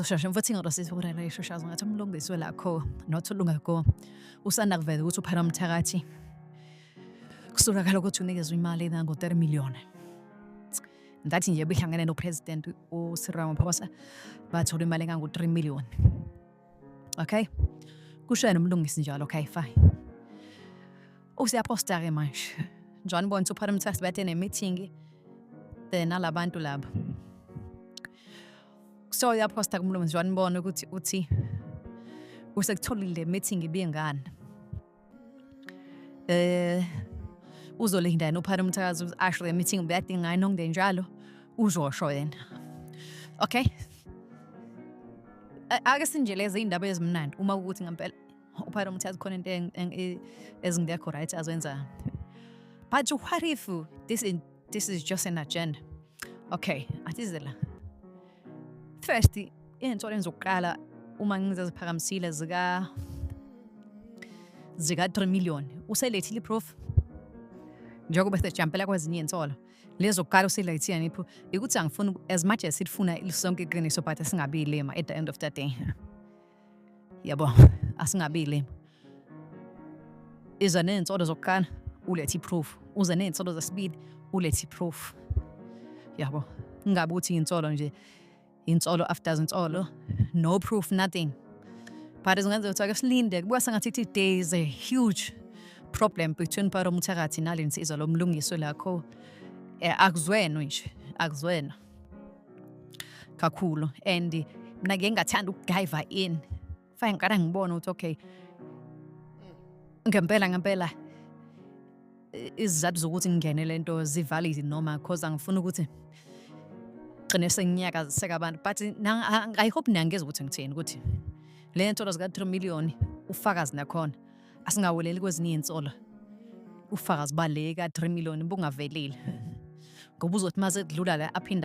Shasha mfutsi ngrosisi urela shasha ngathi umlungiswe lakho not ulungakho usanda kuveza ukuthi uphara umthakathi kusuka ukuthi unikezwe imali engango 30 million ngathi nje behlangene no president uCyril Ramaphosa bathola imali engango 3 million. Okay, kushayena umlungisi njalo. Okay, fine, usiyaposta ke manje John Bonsu uphara umthakathi bathe ne meeting then alabantu labo. So yaposta kumlungu John Bono ukuthi uthi usekutholile meeting ibingani uzolinda nophara umthakazi actually meeting beyadinga nonke njalo uzosho yena. Okay, ake sinjeleze indaba ezimnandi uma ukuthi ngempela uphara umthakazi khona into ezingekho right azenza, but what if this is just an agenda? Okay, atizela first into enzokuqala uma ngizaziphakamisile zika 3 million uselethile proof njengoba sejampela kwezinye insolo lezo kuqala uselethile nipho ukuthi angifuni as much as sifuna isonke iqiniso but singabi lema at the end of the day. Yabo, asingabi lema iza nensolo zokuqala ulethi proof, uza nensolo zesibili ulethi proof. Yabo, ngabe uthi insolo nje insolo after insolo no proof nothing, but izingenza ukuthi ake silinde kuba sengathi there is a huge problem between phara umthakathi nalensizwa lomlungiswe lakho. Akuzwena nje akuzwena kakhulu and mina ke ngathanda ukudive in fine ngara ngibona ukuthi okay ngempela izizathu zokuthi ngingene lento zivalid noma because angifuni ukuthi gcine senginyaka sekabantu, but I hope nangeza ukuthi ngithini ukuthi le ntolo zika 3 million ufakazi nakhona asingaweleli kwezinye insolo ufakazi baleka 3 million bungavelile ngoba uzothi mase kudlula la aphinda